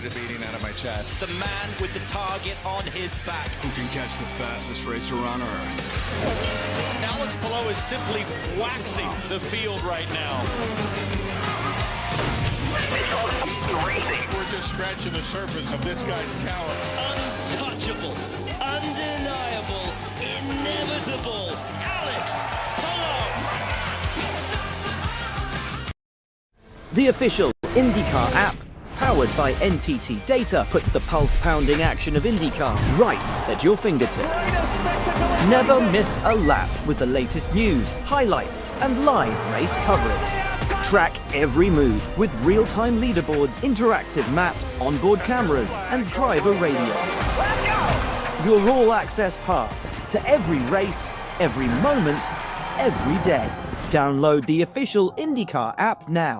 just eating out of my chest. The man with the target on his back. Who can catch the fastest racer on Earth? Alex Palou is simply waxing the field right now. We're just scratching the surface of this guy's talent. Untouchable, undeniable, inevitable, Alex Palou. The official IndyCar app, powered by NTT Data, puts the pulse-pounding action of IndyCar right at your fingertips. Never miss a lap with the latest news, highlights, and live race coverage. Track every move with real-time leaderboards, interactive maps, onboard cameras, and driver radio. Your all-access pass to every race, every moment, every day. Download the official IndyCar app now.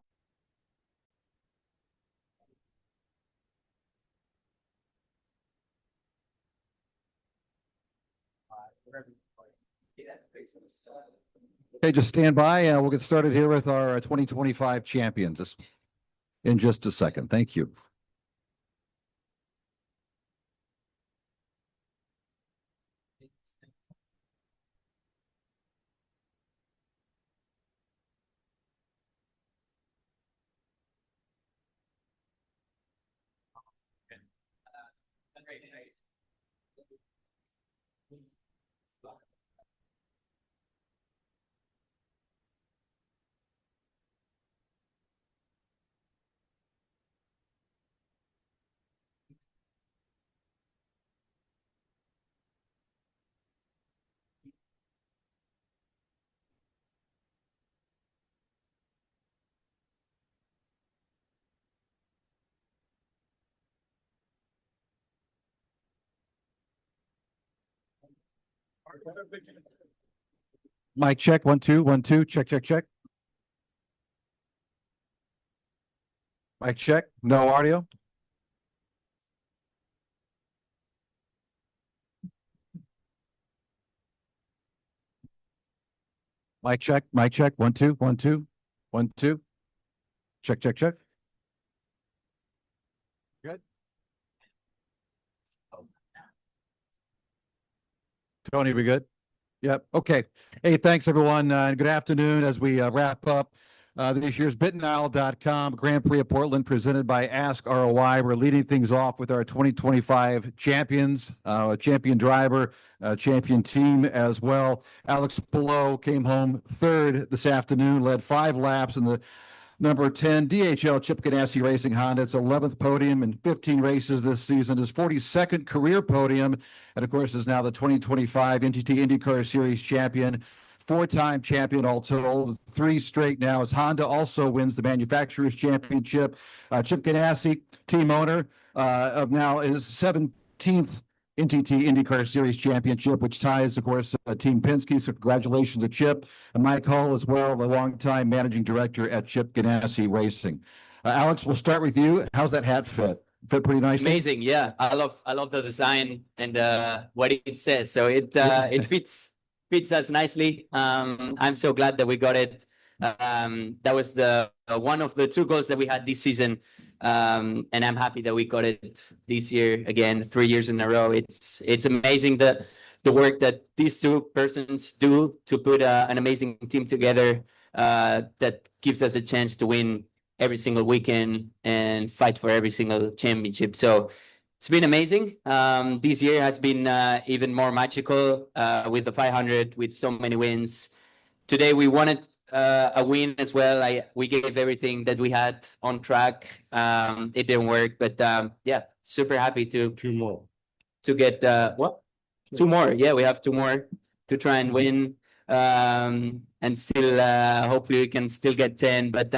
Okay, just stand by and we'll get started here with our 2025 champions in just a second. Thank you. Mic check, 1 2 1 2, check check check. Mic check, no audio. Mic check, 1 2 1 2 1 2. Check check check. Good. Tony, we good? Yep. Okay. Hey, thanks everyone. And good afternoon as we wrap up this year's BitNile.com Grand Prix of Portland presented by Ask ROI. We're leading things off with our 2025 champions, champion driver, champion team as well. Alex Palou came home third this afternoon, led 5 laps in the number 10 DHL Chip Ganassi Racing Honda. It's 11th podium in 15 races this season, his 42nd career podium, and of course is now the 2025 NTT INDYCAR Series champion, 4-time champion all told, 3 straight now as Honda also wins the Manufacturers Championship. Chip Ganassi, team owner of now his 17th NTT INDYCAR Series Championship, which ties, of course, Team Penske. So congratulations to Chip. And Mike Hull as well, the longtime managing director at Chip Ganassi Racing. Alex, we'll start with you. How's that hat fit? Fit pretty nicely? Amazing, yeah. I love the design and what it says. So it fits us nicely. I'm so glad that we got it. That was the one of the 2 goals that we had this season. And I'm happy that we got it this year again, 3 years in a row. It's amazing the work that these 2 persons do to put an amazing team together that gives us a chance to win every single weekend and fight for every single championship. So it's been amazing. This year has been even more magical with the 500, with so many wins. Today we wanted a win as well. We gave everything that we had on track. It didn't work, but yeah, super happy to 2 more. to get what 2 more. Yeah, we have 2 more to try and win, and still hopefully we can still get 10. But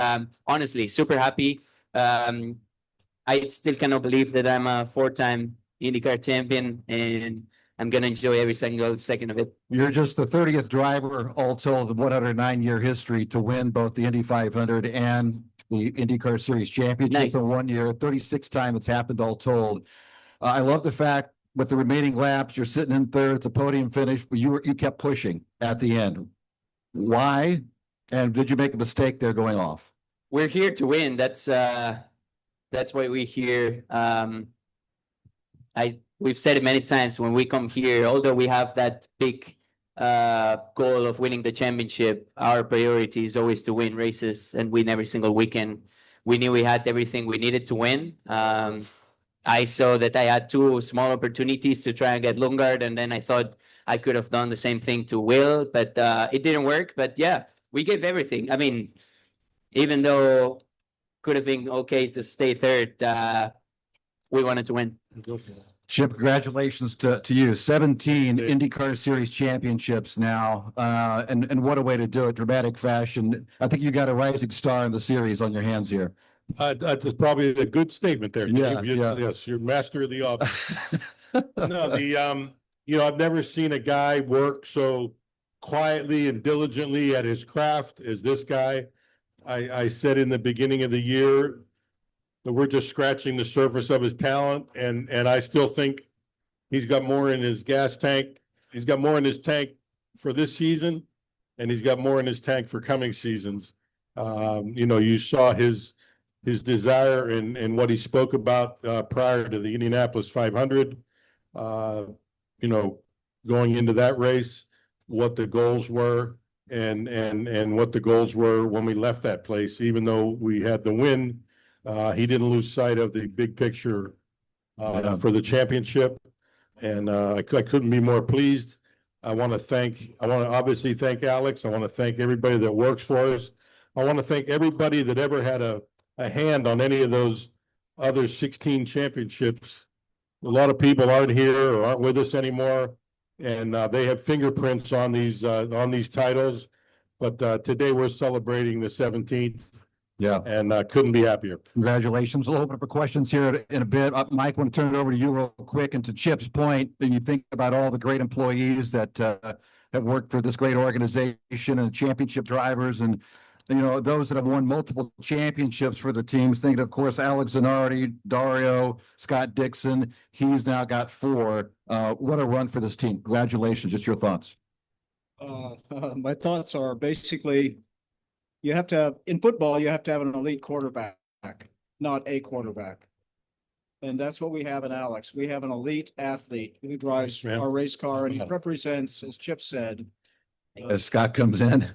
honestly, super happy. I still cannot believe that I'm a 4-time IndyCar champion, and I'm going to enjoy every single second of it. You're just the 30th driver, all told, in 109-year history to win both the Indy 500 and the IndyCar Series Championship Nice. in 1 year. 36th time it's happened, all told. I love the fact with the remaining laps, you're sitting in third. It's a podium finish, but you kept pushing at the end. Why? And did you make a mistake there going off? We're here to win. That's That's why we're here. We've said it many times when we come here, although we have that big goal of winning the championship, our priority is always to win races and win every single weekend. We knew we had everything we needed to win. I saw that I had two small opportunities to try and get Lundgaard, and then I thought I could have done the same thing to Will, but it didn't work. But yeah, we gave everything. I mean, even though could have been okay to stay third, we wanted to win. Chip, congratulations to you. 17 IndyCar Series championships now, and what a way to do it, dramatic fashion. I think you got a rising star in the series on your hands here. That's probably a good statement there. Yeah, Yes, you're master of the office. No, I've never seen a guy work so quietly and diligently at his craft as this guy. I said in the beginning of the year that we're just scratching the surface of his talent, and I still think he's got more in his gas tank. He's got more in his tank for this season, and he's got more in his tank for coming seasons. You saw his desire and what he spoke about prior to the Indianapolis 500. Going into that race, what the goals were, and what the goals were when we left that place. Even though we had the win, he didn't lose sight of the big picture for the championship, and I couldn't be more pleased. I want to obviously thank Alex. I want to thank everybody that works for us. I want to thank everybody that ever had a hand on any of those other 16 championships. A lot of people aren't here or aren't with us anymore, and they have fingerprints on these titles. But today we're celebrating the 17th. Yeah. And couldn't be happier. Congratulations. We'll open up for questions here in a bit. Mike, I want to turn it over to you real quick. And to Chip's point, when you think about all the great employees that have worked for this great organization and championship drivers and those that have won multiple championships for the teams. Thinking, of course, Alex Zanardi, Dario, Scott Dixon. He's now got 4. What a run for this team. Congratulations. Just your thoughts. My thoughts are basically in football, you have to have an elite quarterback, not a quarterback. And that's what we have in Alex. We have an elite athlete who drives our race car, and he represents, as Chip said. As Scott comes in.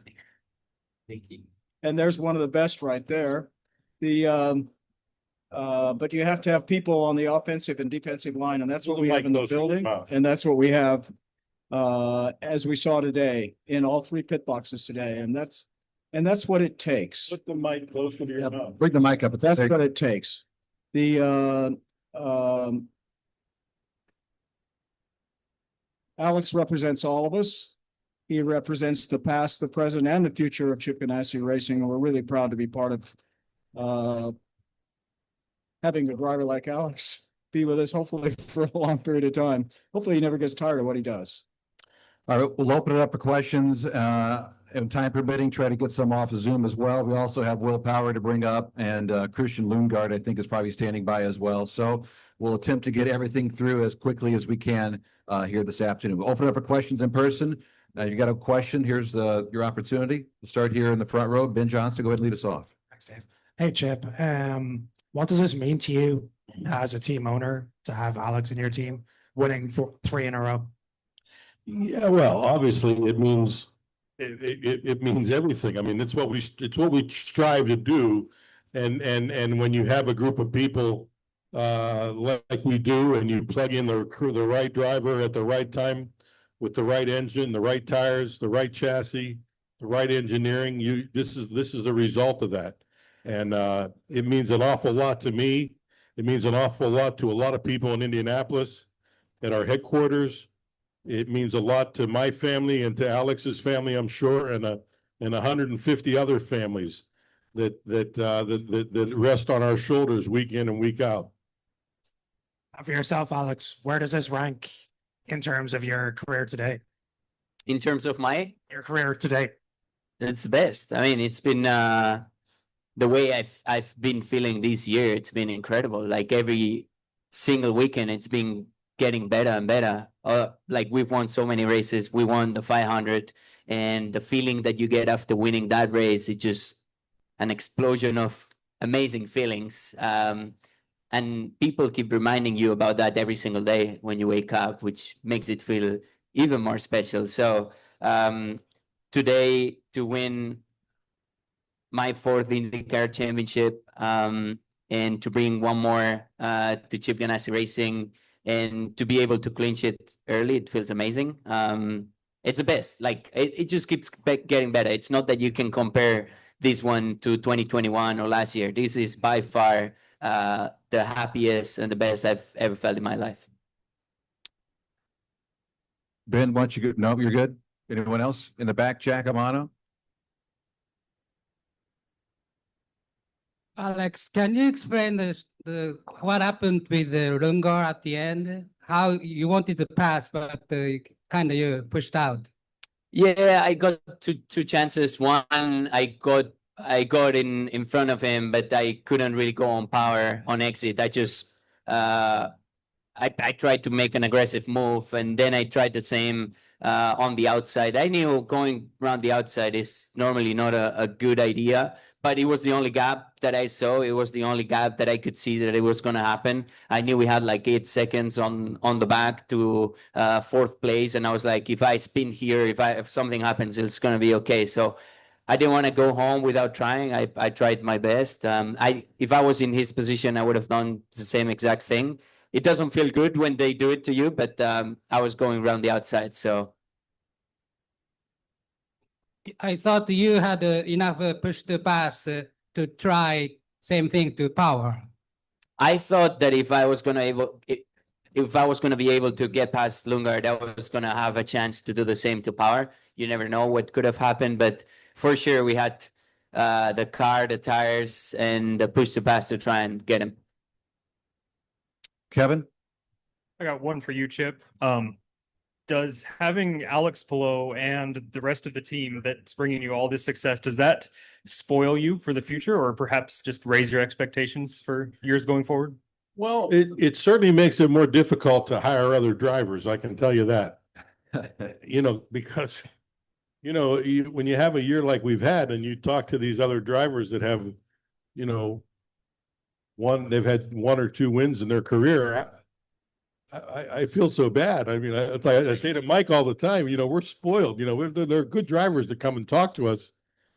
Thank you. And there's one of the best right there. But you have to have people on the offensive and defensive line, and that's what we have in the building. And that's what we have, as we saw today, in all 3 pit boxes today. And that's what it takes. Put the mic closer to your mouth. Bring the mic up. That's what it takes. Alex represents all of us. He represents the past, the present, and the future of Chip Ganassi Racing. And we're really proud to be part of having a driver like Alex be with us, hopefully for a long period of time. Hopefully he never gets tired of what he does. All right, we'll open it up for questions. And time permitting, try to get some off of Zoom as well. We also have Will Power to bring up, and Christian Lundgaard, I think, is probably standing by as well. So we'll attempt to get everything through as quickly as we can here this afternoon. We'll open it up for questions in person. You got a question? Here's your opportunity. We'll start here in the front row. Ben Johnston, go ahead and lead us off. Thanks, Dave. Hey, Chip. What does this mean to you as a team owner to have Alex in your team winning 3 in a row? Yeah, well, obviously it means it means everything. I mean, it's what we strive to do, and when you have a group of people like we do, and you plug in the right driver at the right time with the right engine, the right tires, the right chassis, the right engineering, this is the result of that, and it means an awful lot to me. It means an awful lot to a lot of people in Indianapolis at our headquarters. It means a lot to my family and to Alex's family, I'm sure, and 150 other families that rest on our shoulders week in and week out. For yourself, Alex, where does this rank in terms of your career today? In terms of your career today? It's the best. I mean, it's been the way I've been feeling this year. It's been incredible. Like every single weekend, it's been getting better and better. Like we've won so many races. We won the 500, and the feeling that you get after winning that race is just an explosion of amazing feelings. And people keep reminding you about that every single day when you wake up, which makes it feel even more special. So today, to win my 4th IndyCar championship, and to bring one more to Chip Ganassi Racing, and to be able to clinch it early, it feels amazing. It's the best. Like it just keeps getting better. It's not that you can compare this one to 2021 or last year. This is by far the happiest and the best I've ever felt in my life. Ben, why don't you go? No, you're good. Anyone else in the back? Jack Amano. Alex, can you explain what happened with the Rungar at the end? How you wanted to pass, but kind of you pushed out. Yeah, I got two chances. One, I got in front of him, but I couldn't really go on power on exit. I just I tried to make an aggressive move, and then I tried the same on the outside. I knew going around the outside is normally not a good idea, but it was the only gap that I saw. It was the only gap that I could see that it was going to happen. I knew we had like 8 seconds on the back to 4th place, and I was like, if I spin here, if something happens, it's going to be okay. So I didn't want to go home without trying. I tried my best. If I was in his position, I would have done the same exact thing. It doesn't feel good when they do it to you, but I was going around the outside, so. I thought you had enough push to pass to try same thing to power. I thought that if I was going to be able to get past Lundgaard, I was going to have a chance to do the same to power. You never know what could have happened, but for sure we had the car, the tires, and the push to pass to try and get him. Kevin? I got one for you, Chip. Does having Alex Palou and the rest of the team that's bringing you all this success, does that spoil you for the future, or perhaps just raise your expectations for years going forward? Well, it certainly makes it more difficult to hire other drivers. I can tell you that, because, when you have a year like we've had and you talk to these other drivers that have, they've had 1 or 2 wins in their career. I feel so bad. I mean, it's like I say to Mike all the time, we're spoiled. They're good drivers that come and talk to us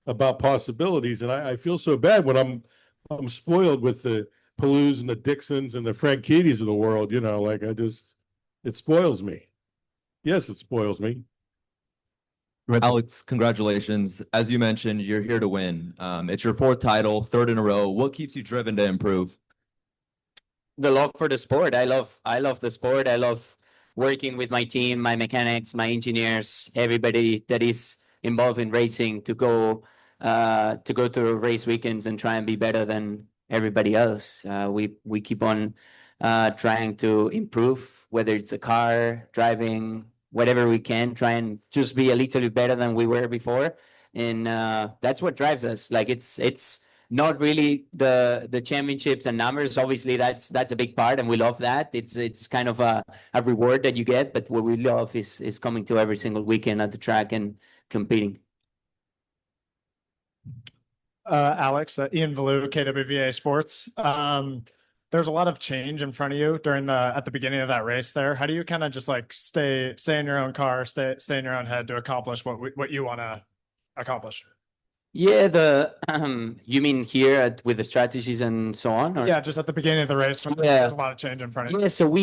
about possibilities. And I feel so bad when I'm spoiled with the Palous and the Dixons and the Frankidis of the world, it spoils me. Yes, it spoils me. Alex, congratulations. As you mentioned, you're here to win. It's your 4th title, 3rd in a row. What keeps you driven to improve? The love for the sport. I love the sport. I love working with my team, my mechanics, my engineers, everybody that is involved in racing to go to race weekends and try and be better than everybody else. We keep on trying to improve, whether it's a car, driving, whatever we can, try and just be a little bit better than we were before. And that's what drives us. Like it's not really the championships and numbers. Obviously, that's a big part, and we love that. It's kind of a reward that you get, but what we love is coming to every single weekend at the track and competing. Alex, Ian Valou, KWVA Sports. There's a lot of change in front of you at the beginning of that race there. How do you kind of just like stay in your own car, stay in your own head to accomplish what you want to accomplish? Yeah, you mean here with the strategies and so on? Or? Yeah, just at the beginning of the race, there's a lot of change in front of you. Yeah, so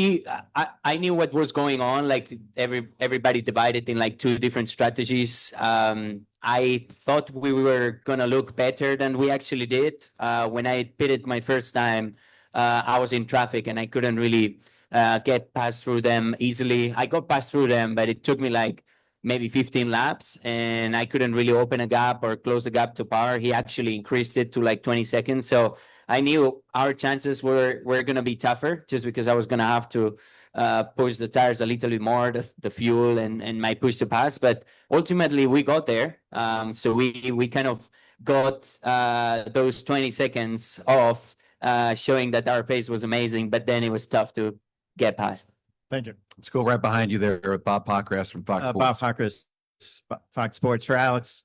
I knew what was going on. Like everybody divided in like 2 different strategies. I thought we were gonna look better than we actually did. When I pitted my first time, I was in traffic and I couldn't really get past through them easily. I got past through them, but it took me like maybe 15 laps, and I couldn't really open a gap or close the gap to power. He actually increased it to like 20 seconds. So I knew our chances were going to be tougher, just because I was going to have to push the tires a little bit more, the fuel and my push to pass. But ultimately we got there. So we kind of got those 20 seconds off, showing that our pace was amazing, but then it was tough to get past. Thank you. Let's go right behind you there with Bob Pockras from Fox Sports. Bob Pockras, Fox Sports. For Alex,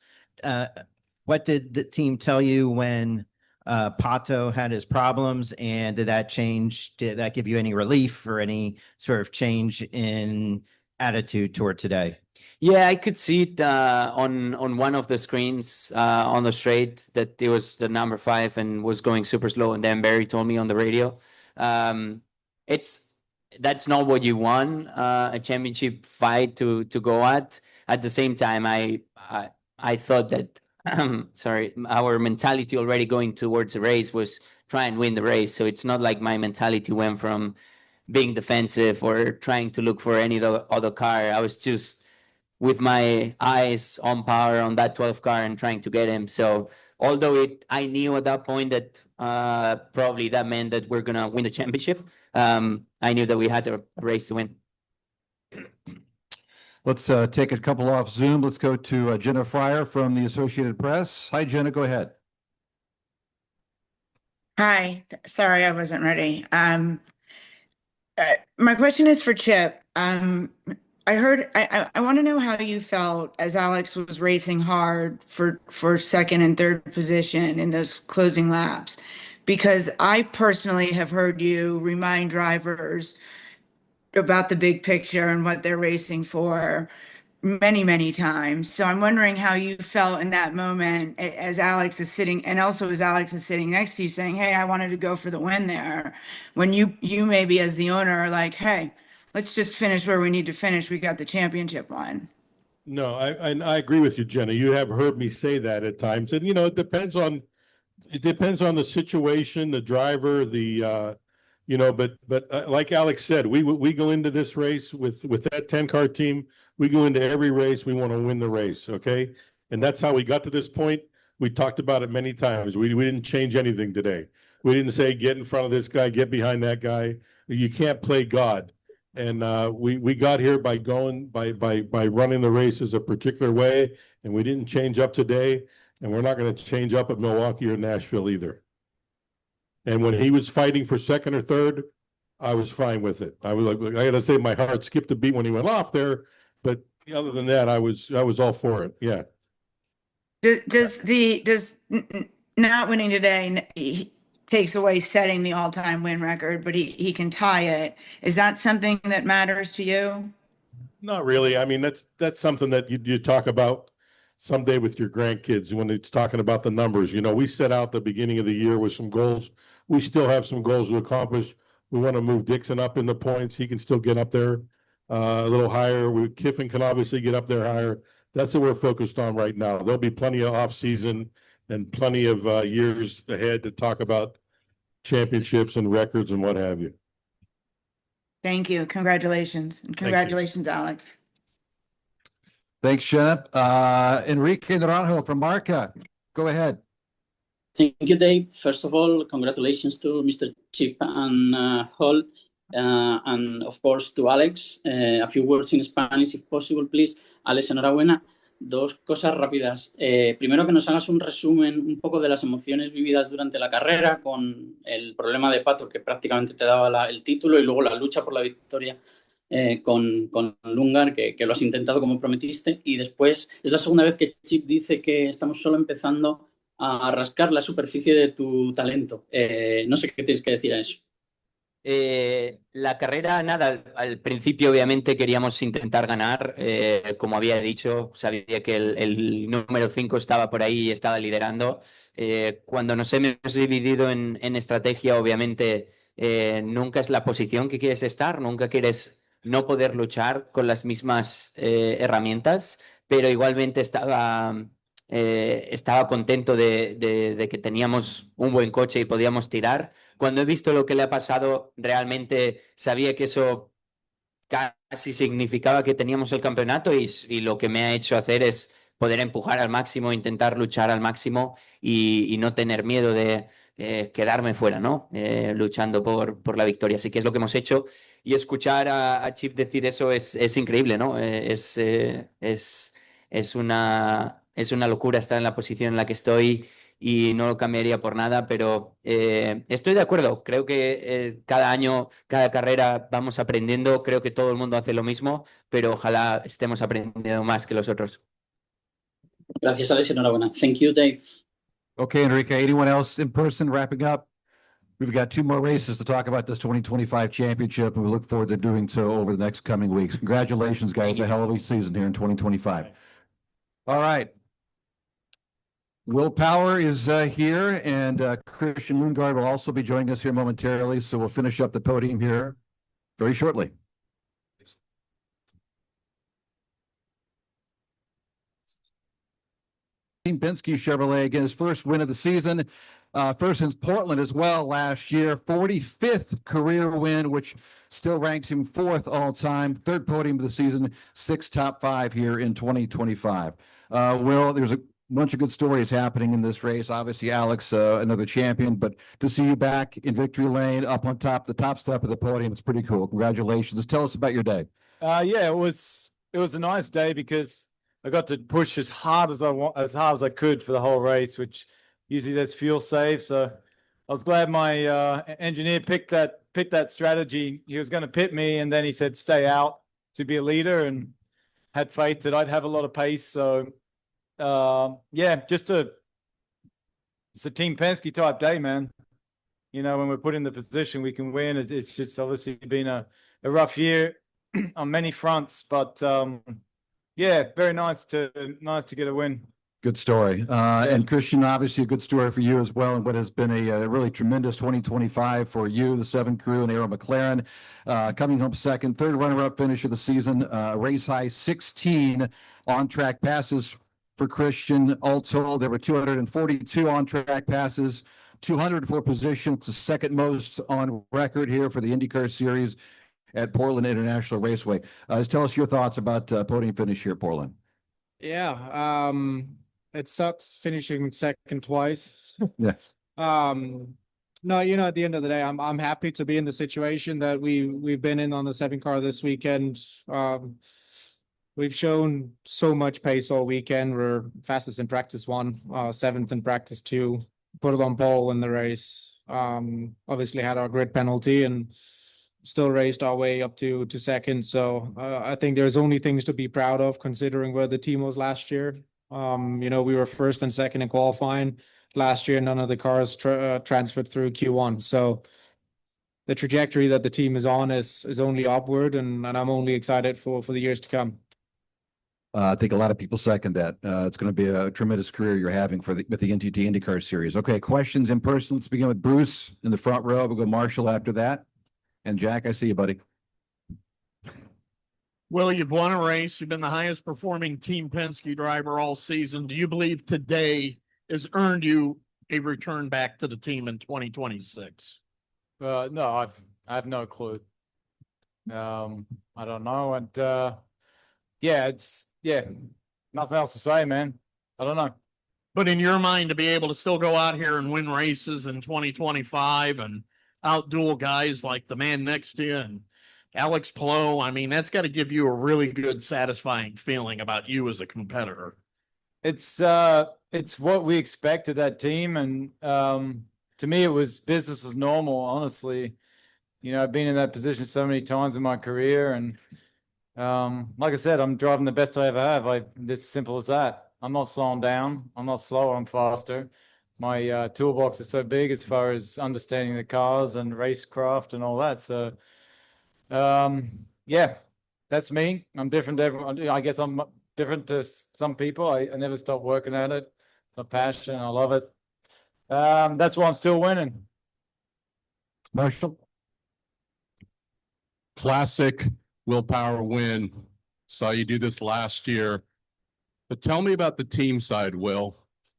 what did the team tell you when Pato had his problems, and did that give you any relief or any sort of change in attitude toward today? Yeah, I could see it on one of the screens on the straight that it was the number 5 and was going super slow. And then Barry told me on the radio, that's not what you want a championship fight to go at. At the same time, I thought that sorry, our mentality already going towards the race was try and win the race. So it's not like my mentality went from being defensive or trying to look for any other car. I was just with my eyes on power on that 12 car and trying to get him. So although I knew at that point that probably that meant that we're gonna win the championship, I knew that we had a race to win. Let's take a couple off Zoom. Let's go to Jenna Fryer from the Associated Press. Hi, Jenna, go ahead. Hi, sorry, I wasn't ready. My question is for Chip. I want to know how you felt as Alex was racing hard for second and third position in those closing laps, because I personally have heard you remind drivers about the big picture and what they're racing for many, many times. So I'm wondering how you felt in that moment as Alex is sitting, and also as Alex is sitting next to you saying, hey, I wanted to go for the win there. When you maybe as the owner are like, hey, let's just finish where we need to finish. We got the championship line. No, I agree with you, Jenna. You have heard me say that at times. And, it depends on the situation, the driver, but like Alex said, we go into this race with that 10-car team. We go into every race. We want to win the race. Okay. And that's how we got to this point. We talked about it many times. We didn't change anything today. We didn't say, get in front of this guy, get behind that guy. You can't play God. And we got here by running the races a particular way. And we didn't change up today. And we're not going to change up at Milwaukee or Nashville either. And when he was fighting for second or third, I was fine with it. I was like, I got to say, my heart skipped a beat when he went off there. But other than that, I was all for it. Yeah. Does not winning today he takes away setting the all-time win record, but he can tie it. Is that something that matters to you? Not really. I mean, that's something that you talk about someday with your grandkids when it's talking about the numbers. We set out the beginning of the year with some goals. We still have some goals to accomplish. We want to move Dixon up in the points. He can still get up there a little higher. Kiffin can obviously get up there higher. That's what we're focused on right now. There'll be plenty of off-season and plenty of years ahead to talk about championships and records and what have you. Thank you. Congratulations. And congratulations, Alex. Thanks, Jenna. Enrique Naranjo from Marca. Go ahead. Thank you, Dave. First of all, congratulations to Mr. Chip and Hall, and of course to Alex. A few words in Spanish, if possible, please. Alex, enhorabuena. Dos cosas rápidas. Primero, que nos hagas un resumen un poco de las emociones vividas durante la carrera, con el problema de Pato que prácticamente te daba el título, y luego la lucha por la victoria con Lungar, que lo has intentado como prometiste. Y después, es la segunda vez que Chip dice que estamos solo empezando a rascar la superficie de tu talento. No sé qué tienes que decir a eso. La carrera, nada, al principio obviamente queríamos intentar ganar, como había dicho, sabía que el número 5 estaba por ahí y estaba liderando. Cuando nos hemos dividido en estrategia, obviamente nunca es la posición que quieres estar, nunca quieres no poder luchar con las mismas herramientas, pero igualmente estaba contento de que teníamos un buen coche y podíamos tirar. Cuando he visto lo que le ha pasado, realmente sabía que eso casi significaba que teníamos el campeonato, y lo que me ha hecho hacer es poder empujar al máximo, intentar luchar al máximo y no tener miedo de quedarme fuera, ¿no? Luchando por la victoria. Así que es lo que hemos hecho, y escuchar a Chip decir eso es increíble, ¿no? Es una locura estar en la posición en la que estoy y no lo cambiaría por nada, pero estoy de acuerdo. Creo que cada año, cada carrera vamos aprendiendo. Creo que todo el mundo hace lo mismo, pero ojalá estemos aprendiendo más que los otros. Gracias, Alex. Enhorabuena. Thank you, Dave. Okay, Enrique, anyone else in person wrapping up? We've got 2 more races to talk about this 2025 championship, and we look forward to doing so over the next coming weeks. Congratulations, guys. A hell of a season here in 2025. All right. Will Power is here, and Christian Lundgaard will also be joining us here momentarily, so we'll finish up the podium here very shortly. Team Penske Chevrolet again, his first win of the season, first since Portland as well last year, 45th career win, which still ranks him 4th all time, 3rd podium of the season, 6 top 5 here in 2025. Will, there's a bunch of good stories happening in this race. Obviously, Alex, another champion, but to see you back in victory lane, up on top, the top step of the podium, it's pretty cool. Congratulations. Tell us about your day. Yeah, it was a nice day because I got to push as hard as I could for the whole race, which usually there's fuel save. So I was glad my engineer picked that strategy. He was going to pit me, and then he said stay out to be a leader, and had faith that I'd have a lot of pace. So yeah, it's a Team Penske type day, man. You know, when we're put in the position we can win. It's just obviously been a rough year on many fronts, but yeah, very nice to get a win. Good story. And Christian, obviously a good story for you as well, and what has been a really tremendous 2025 for you, the 7 crew and Arrow McLaren, coming home second, 3rd runner-up finish of the season, race high 16 on-track passes for Christian. All told, there were 242 on-track passes, 204 positions, the 2nd most on record here for the IndyCar Series at Portland International Raceway. Just tell us your thoughts about podium finish here at Portland. Yeah, it sucks finishing second twice. Yeah. No, you know, at the end of the day, I'm happy to be in the situation that we've been in on the 7 car this weekend. We've shown so much pace all weekend. We're fastest in practice 1, 7th in practice 2, put it on pole in the race. Obviously had our grid penalty and still raced our way up to 2nd. So I think there's only things to be proud of considering where the team was last year. You know, we were 1st and 2nd in qualifying last year. None of the cars transferred through Q1. So the trajectory that the team is on is only upward, and I'm only excited for the years to come. I think a lot of people second that. It's going to be a tremendous career you're having with the NTT INDYCAR Series. Okay, questions in person. Let's begin with Bruce in the front row. We'll go Marshall after that. And Jack, I see you, buddy. Well, you've won a race. You've been the highest performing Team Penske driver all season. Do you believe today has earned you a return back to the team in 2026? No, I have no clue. I don't know. And yeah, nothing else to say, man. I don't know. But in your mind, to be able to still go out here and win races in 2025 and outduel guys like the man next to you and Alex Palou, I mean, that's got to give you a really good, satisfying feeling about you as a competitor. It's what we expect of that team, and to me, it was business as normal. Honestly, you know, I've been in that position so many times in my career, and like I said, I'm driving the best I ever have. It's simple as that. I'm not slowing down. I'm not slower. I'm faster. My toolbox is so big as far as understanding the cars and racecraft and all that. So, yeah, that's me. I'm different to everyone. I guess I'm different to some people. I never stop working at it. It's my passion. I love it. That's why I'm still winning. Marshall. Classic willpower win. Saw you do this last year. But tell me about the team side, Will.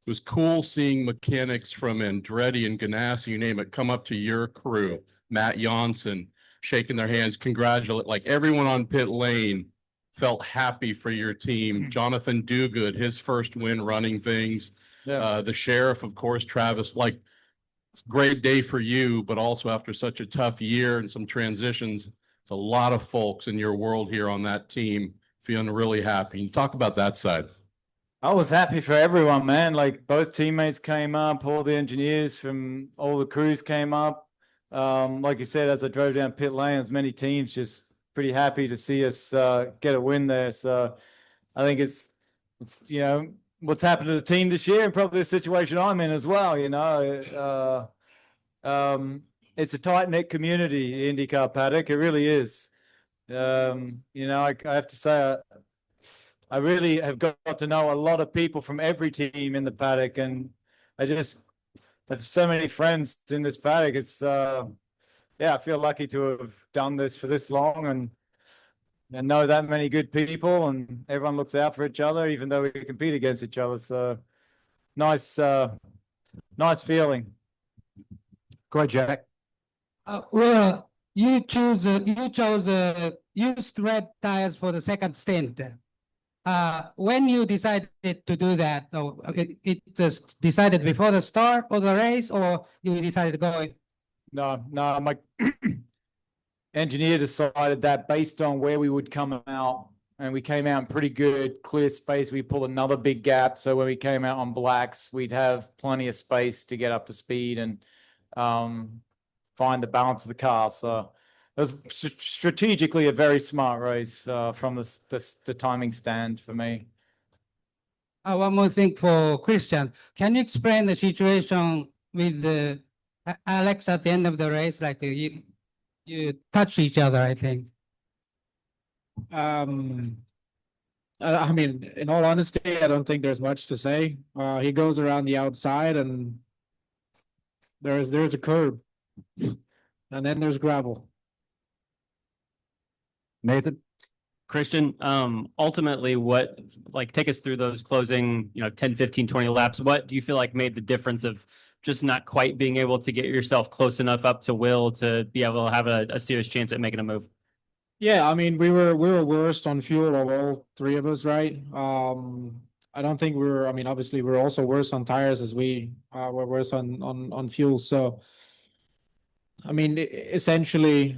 It was cool seeing mechanics from Andretti and Ganassi, you name it, come up to your crew. Matt Janssen, shaking their hands, congratulate. Like everyone on pit lane felt happy for your team. Jonathan Duguid, his first win running things. Yeah. The sheriff, of course, Travis. Like, it's a great day for you, but also after such a tough year and some transitions, it's a lot of folks in your world here on that team feeling really happy. You talk about that side. I was happy for everyone, man. Like both teammates came up, all the engineers from all the crews came up. Like you said, as I drove down pit lane, as many teams just pretty happy to see us get a win there. So I think it's you know, what's happened to the team this year and probably the situation I'm in as well. You know, it's a tight knit community, the IndyCar paddock. It really is. You know, I have to say, I really have got to know a lot of people from every team in the paddock, and I just have so many friends in this paddock. It's yeah, I feel lucky to have done this for this long and know that many good people, and everyone looks out for each other, even though we compete against each other. So nice, nice feeling. Go ahead, Jack. Well, you chose used red tires for the second stint. When you decided to do that, it just decided before the start of the race, or you decided to go? No, my engineer decided that based on where we would come out, and we came out in pretty good clear space. We pulled another big gap, so when we came out on blacks, we'd have plenty of space to get up to speed and find the balance of the car. So it was strategically a very smart race from the timing stand for me. One more thing for Christian. Can you explain the situation with Alex at the end of the race? Like you touch each other, I think. I mean, in all honesty, I don't think there's much to say. He goes around the outside, and there's a curb, and then there's gravel. Nathan? Christian, ultimately take us through those closing, 10, 15, 20 laps. What do you feel like made the difference of just not quite being able to get yourself close enough up to Will to be able to have a serious chance at making a move? Yeah, I mean, we were worst on fuel of all three of us, right? I don't think obviously we're also worse on tires as we were worse on fuel. So, I mean, essentially,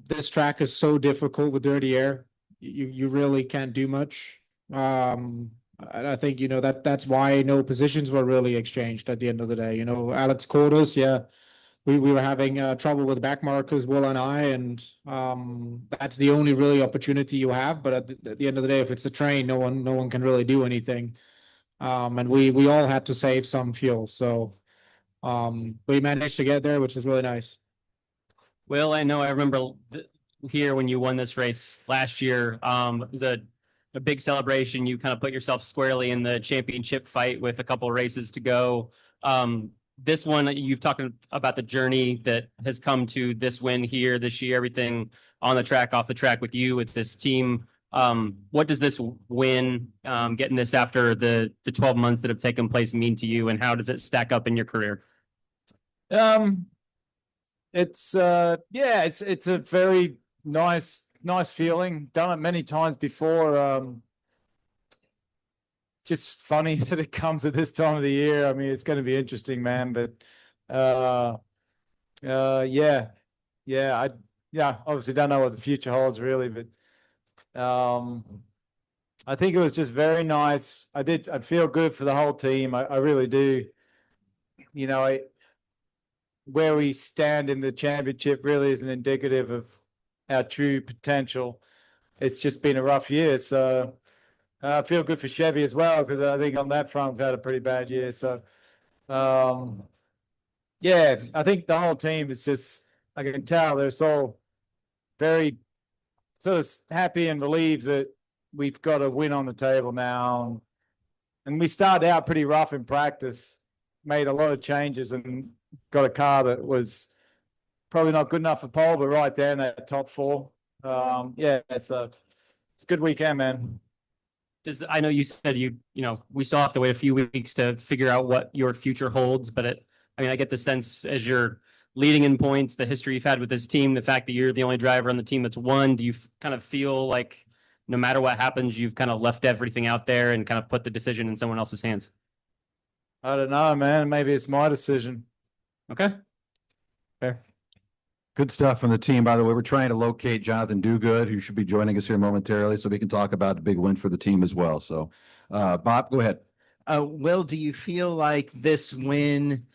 this track is so difficult with dirty air. You really can't do much. I think, that's why no positions were really exchanged at the end of the day. Alex called us. Yeah, we were having trouble with back markers, Will and I, and that's the only really opportunity you have. But at the end of the day, if it's a train, no one can really do anything. And we all had to save some fuel. So we managed to get there, which is really nice. Will, I know I remember here when you won this race last year, it was a big celebration. You kind of put yourself squarely in the championship fight with a couple of races to go. This one, you've talked about the journey that has come to this win here this year, everything on the track, off the track with you, with this team. What does this win, getting this after the 12 months that have taken place, mean to you, and how does it stack up in your career? It's it's a very nice feeling. Done it many times before. Just funny that it comes at this time of the year. I mean, it's going to be interesting, man. But I obviously don't know what the future holds really, but I think it was just very nice. I feel good for the whole team. I really do. Where we stand in the championship really isn't indicative of our true potential. It's just been a rough year. So I feel good for Chevy as well, because I think on that front we've had a pretty bad year. So I think the whole team is just, I can tell they're so very sort of happy and relieved that we've got a win on the table now. And we started out pretty rough in practice, made a lot of changes, and got a car that was probably not good enough for pole, but right there in that top four. It's a good weekend, man. I know you said we still have to wait a few weeks to figure out what your future holds, but I get the sense as you're leading in points, the history you've had with this team, the fact that you're the only driver on the team that's won, do you kind of feel like no matter what happens, you've kind of left everything out there and kind of put the decision in someone else's hands? I don't know, man. Maybe it's my decision. Okay. Fair. Good stuff from the team. By the way, we're trying to locate Jonathan Dugood, who should be joining us here momentarily, so we can talk about the big win for the team as well. So, Bob, go ahead. Will, do you feel like this win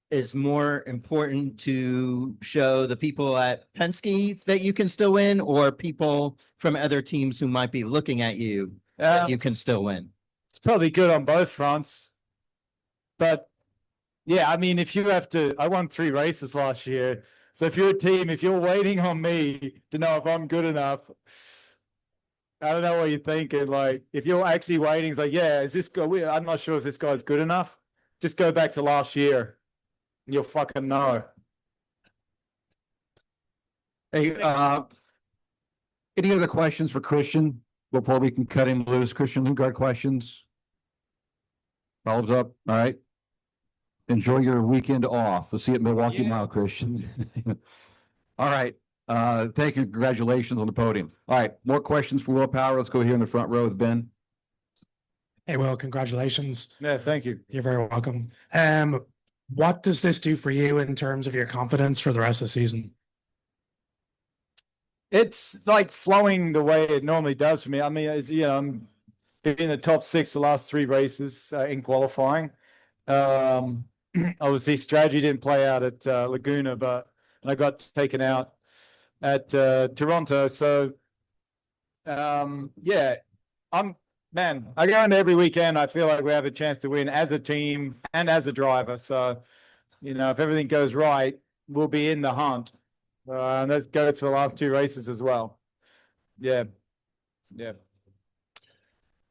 is more important to show the people at Penske that you can still win, or people from other teams who might be looking at you that you can still win? It's probably good on both fronts. But yeah, I mean, if you have to, I won 3 races last year. So if you're a team, if you're waiting on me to know if I'm good enough, I don't know what you're thinking. Like, if you're actually waiting, it's like, yeah, is this guy, I'm not sure if this guy's good enough. Just go back to last year and you'll fucking know. Hey, any other questions for Christian before we can cut him loose? Christian Newgarden questions? Follows up. All right. Enjoy your weekend off. We'll see you at Milwaukee Mile, Christian. All right. Thank you. Congratulations on the podium. All right. More questions for Will Power. Let's go here in the front row with Ben. Hey, Will, congratulations. Yeah, thank you. You're very welcome. What does this do for you in terms of your confidence for the rest of the season? It's like flowing the way it normally does for me. I mean, it's, you know, I'm in the top 6 the last 3 races in qualifying. Obviously, strategy didn't play out at Laguna, but I got taken out at Toronto. So, yeah, I go into every weekend. I feel like we have a chance to win as a team and as a driver. So, you know, if everything goes right, we'll be in the hunt. And that goes for the last 2 races as well. Yeah. Yeah.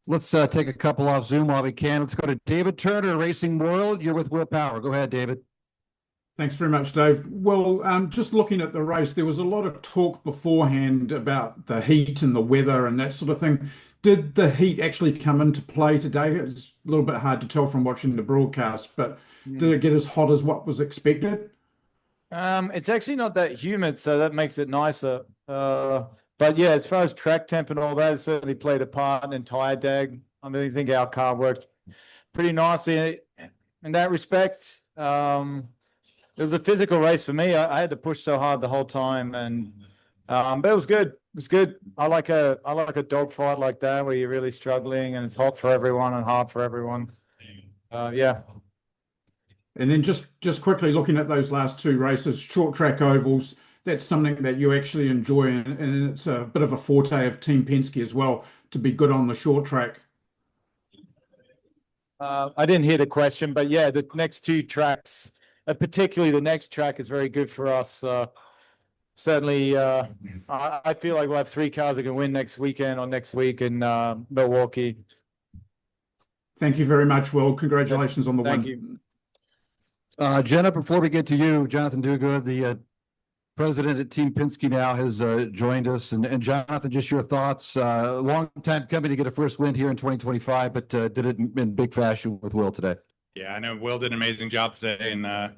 Let's take a couple off Zoom while we can. Let's go to David Turner, Racing World. You're with Will Power. Go ahead, David. Thanks very much, Dave. Well, just looking at the race, there was a lot of talk beforehand about the heat and the weather and that sort of thing. Did the heat actually come into play today? It's a little bit hard to tell from watching the broadcast, but did it get as hot as what was expected? It's actually not that humid, so that makes it nicer. But yeah, as far as track temp and all that, it certainly played a part in tire dag. I mean, I think our car worked pretty nicely in that respect. It was a physical race for me. I had to push so hard the whole time, and but it was good. It was good. I like a dogfight like that where you're really struggling and it's hot for everyone and hard for everyone. Yeah. And then just quickly looking at those last 2 races, short track ovals, that's something that you actually enjoy, and it's a bit of a forte of Team Penske as well, to be good on the short track. I didn't hear the question, but yeah, the next 2 tracks, particularly the next track, is very good for us. Certainly, I feel like we'll have 3 cars that can win next weekend or next week in Milwaukee. Thank you very much, Will. Congratulations on the win. Thank you. Jenna, before we get to you, Jonathan Duguid, the president at Team Penske now, has joined us. And Jonathan, just your thoughts. Long time coming to get a first win here in 2025, but did it in big fashion with Will today. Yeah, I know Will did an amazing job today, and a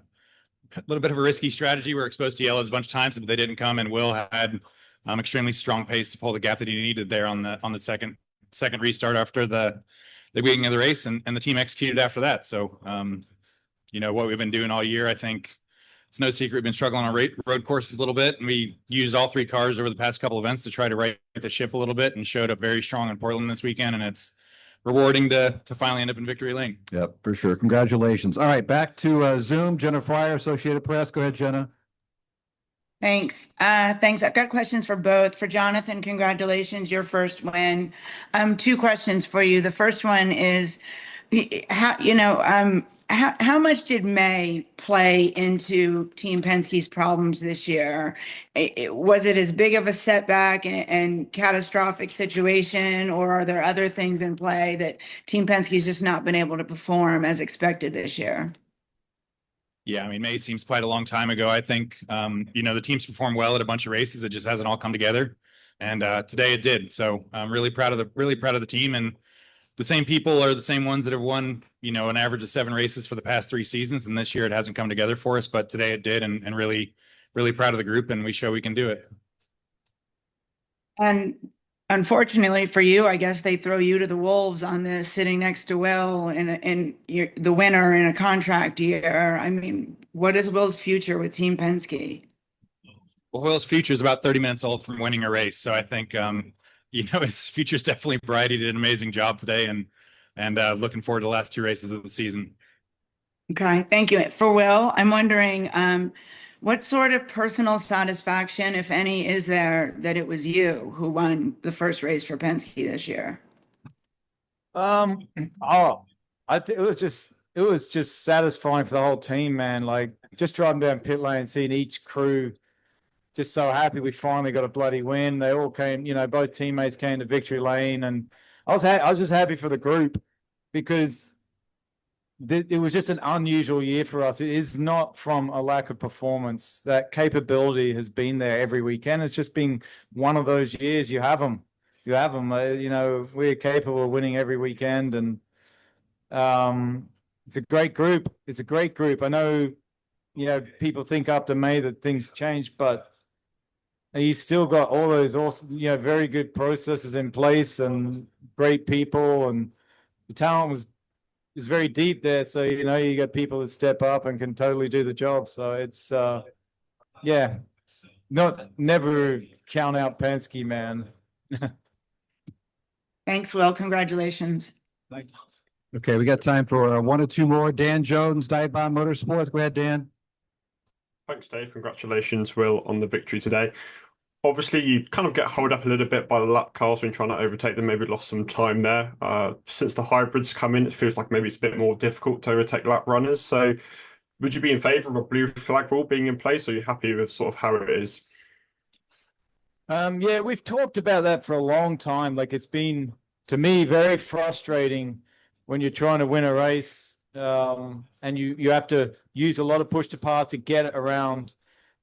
little bit of a risky strategy. We were exposed to yellows a bunch of times, but they didn't come, and Will had extremely strong pace to pull the gap that he needed there on the second restart after the beginning of the race, and the team executed after that. So, you know, what we've been doing all year, I think it's no secret we've been struggling on road courses a little bit, and we used all 3 cars over the past couple events to try to right the ship a little bit, and showed up very strong in Portland this weekend, and it's rewarding to finally end up in victory lane. Yep, for sure. Congratulations. All right, back to Zoom. Jenna Fryer, Associated Press. Go ahead, Jenna. Thanks. Thanks. I've got questions for both. For Jonathan, congratulations, your first win. 2 questions for you. The first one is, how much did May play into Team Penske's problems this year? Was it as big of a setback and catastrophic situation, or are there other things in play that Team Penske's just not been able to perform as expected this year? Yeah, I mean, May seems quite a long time ago. I think, the team's performed well at a bunch of races. It just hasn't all come together. And today it did. So I'm really proud of the team, and the same people are the same ones that have won, an average of 7 races for the past 3 seasons. And this year it hasn't come together for us, but today it did, and really, really proud of the group, and we show we can do it. And unfortunately for you, I guess they throw you to the wolves on this, sitting next to Will and you're the winner in a contract year. I mean, what is Will's future with Team Penske? Well, Will's future is about 30 minutes old from winning a race. So I think, his future is definitely bright. He did an amazing job today, and looking forward to the last 2 races of the season. Okay, thank you. For Will, I'm wondering, what sort of personal satisfaction, if any, is there that it was you who won the first race for Penske this year? Um, oh, I think it was just satisfying for the whole team, man. Like just driving down pit lane, seeing each crew just so happy we finally got a bloody win. They all came, both teammates came to victory lane, and I was just happy for the group because it was just an unusual year for us. It is not from a lack of performance. That capability has been there every weekend. It's just been one of those years. You have them. We're capable of winning every weekend, and it's a great group. It's a great group. I know, people think after May that things change, but you still got all those awesome, very good processes in place and great people, and the talent is very deep there. So, you got people that step up and can totally do the job. So it's, never count out Penske, man. Thanks, Will. Congratulations. Okay, we got time for one or two more. Dan Jones, Dive Bomb Motorsports. Go ahead, Dan. Thanks, Dave. Congratulations, Will, on the victory today. Obviously, you kind of get held up a little bit by the lap cars when trying to overtake them. Maybe lost some time there. Since the hybrids come in, it feels like maybe it's a bit more difficult to overtake lap runners. So would you be in favor of a blue flag rule being in place, or are you happy with sort of how it is? Yeah, we've talked about that for a long time. Like it's been, to me, very frustrating when you're trying to win a race, and you have to use a lot of push to pass to get around,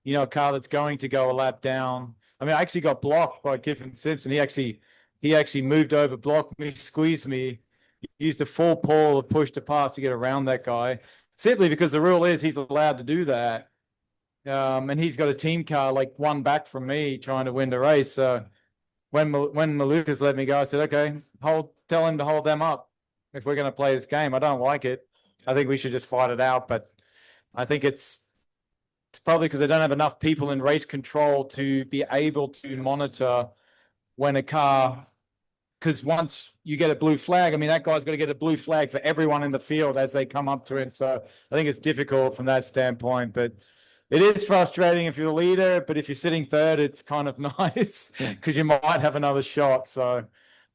a car that's going to go a lap down. I mean, I actually got blocked by Kiffin Simpson. He actually moved over, blocked me, squeezed me, used a full pull of push to pass to get around that guy, simply because the rule is he's allowed to do that. And he's got a team car like one back from me trying to win the race. So when Malukas let me go, I said, okay, tell him to hold them up if we're going to play this game. I don't like it. I think we should just fight it out. But I think it's probably because they don't have enough people in race control to be able to monitor when a car, because once you get a blue flag, I mean, that guy's got to get a blue flag for everyone in the field as they come up to him. So I think it's difficult from that standpoint, but it is frustrating if you're the leader, but if you're sitting third, it's kind of nice because you might have another shot. So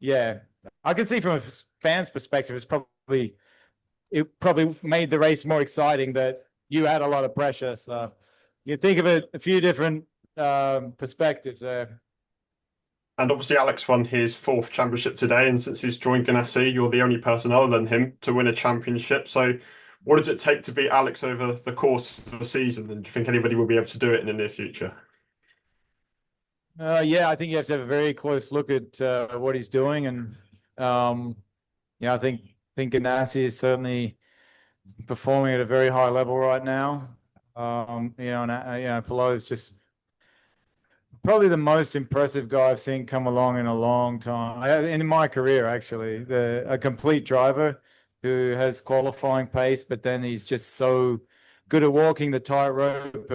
yeah, I can see from a fan's perspective, it probably made the race more exciting that you had a lot of pressure. So you think of it a few different perspectives there. And obviously, Alex won his 4th championship today, and since he's joined Ganassi, you're the only person other than him to win a championship. So what does it take to beat Alex over the course of the season? And do you think anybody will be able to do it in the near future? Yeah, I think you have to have a very close look at what he's doing. And I think Ganassi is certainly performing at a very high level right now. Palou is just probably the most impressive guy I've seen come along in a long time. In my career, actually, a complete driver who has qualifying pace, but then he's just so good at walking the tightrope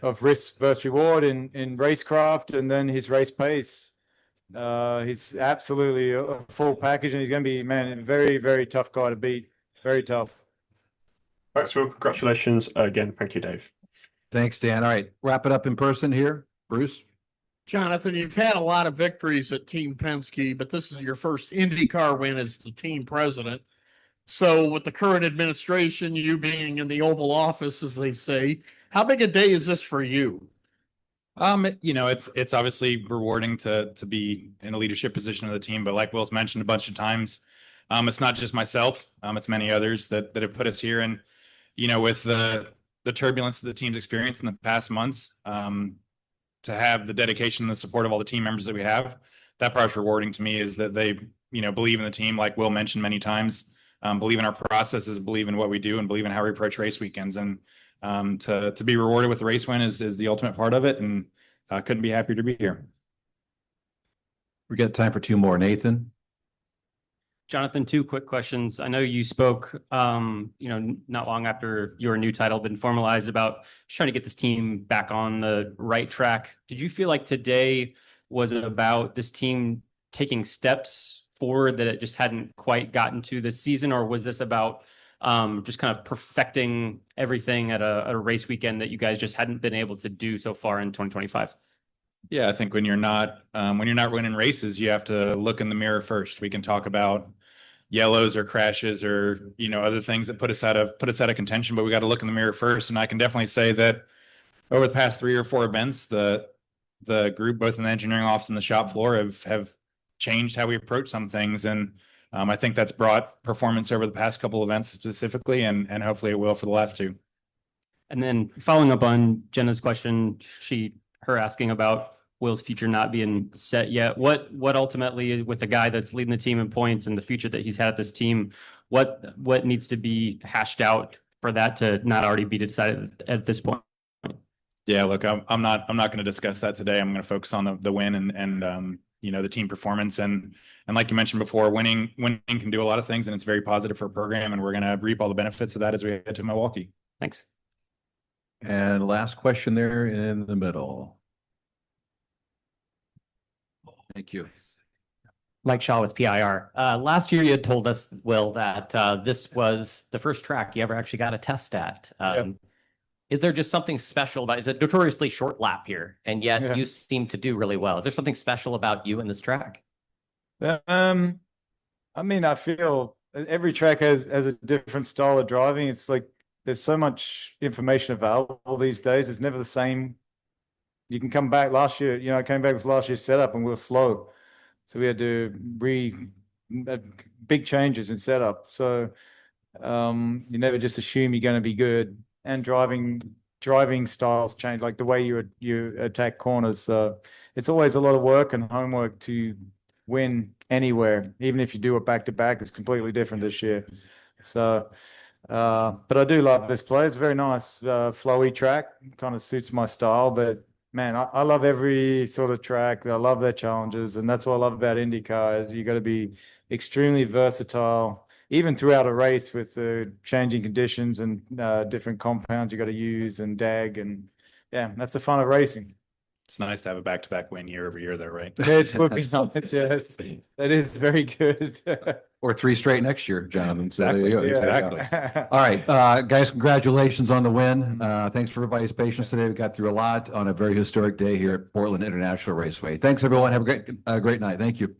of risk versus reward in racecraft, and then his race pace. He's absolutely a full package, and he's going to be, man, a very, very tough guy to beat. Very tough. Thanks, Will. Congratulations again. Thank you, Dave. Thanks, Dan. All right, wrap it up in person here. Bruce? Jonathan, you've had a lot of victories at Team Penske, but this is your first IndyCar win as the team president. So with the current administration, you being in the Oval Office, as they say, how big a day is this for you? It's obviously rewarding to be in a leadership position of the team, but like Will's mentioned a bunch of times, it's not just myself, it's many others that have put us here. And, with the turbulence that the team's experienced in the past months, to have the dedication and the support of all the team members that we have, that part's rewarding to me, is that they, believe in the team, like Will mentioned many times, believe in our processes, believe in what we do, and believe in how we approach race weekends. And to be rewarded with the race win is the ultimate part of it. And I couldn't be happier to be here. We got time for two more. Nathan? Jonathan, 2 quick questions. I know you spoke, not long after your new title had been formalized, about just trying to get this team back on the right track. Did you feel like today was about this team taking steps forward that it just hadn't quite gotten to this season, or was this about just kind of perfecting everything at a race weekend that you guys just hadn't been able to do so far in 2025? Yeah, I think when you're not winning races, you have to look in the mirror first. We can talk about yellows or crashes or other things that put us out of contention, but we got to look in the mirror first. And I can definitely say that over the past 3 or 4 events, the group, both in the engineering office and the shop floor, have changed how we approach some things. And I think that's brought performance over the past couple events specifically, and hopefully it will for the last 2. And then following up on Jenna's question, her asking about Will's future not being set yet. What ultimately, with the guy that's leading the team in points and the future that he's had at this team, what needs to be hashed out for that to not already be decided at this point? Yeah, look, I'm not going to discuss that today. I'm going to focus on the win and the team performance, and like you mentioned before, winning can do a lot of things, and it's very positive for a program, and we're going to reap all the benefits of that as we head to Milwaukee. Thanks. And last question there in the middle. Thank you. Mike Shaw with PIR. Last year you had told us, Will, that this was the first track you ever actually got a test at. Is there just something special about it? It's a notoriously short lap here, and yet you seem to do really well. Is there something special about you in this track? I mean, I feel every track has a different style of driving. It's like there's so much information available these days. It's never the same. You can come back last year, I came back with last year's setup and we were slow. So we had to big changes in setup. So you never just assume you're going to be good. And driving styles change, like the way you attack corners. So it's always a lot of work and homework to win anywhere. Even if you do it back to back, it's completely different this year. So but I do love this play. It's a very nice flowy track, kind of suits my style. But man, I love every sort of track. I love their challenges, and that's what I love about IndyCar is you got to be extremely versatile, even throughout a race with the changing conditions and different compounds you got to use and DAG, and yeah, that's the fun of racing. It's nice to have a back-to-back win year over year, though, right? It would be nice. Yes, that is very good. Or 3 straight next year, Jonathan. Exactly. So Exactly. All right, guys, congratulations on the win. Thanks for everybody's patience today. We got through a lot on a very historic day here at Portland International Raceway. Thanks, everyone. Have a great night. Thank you.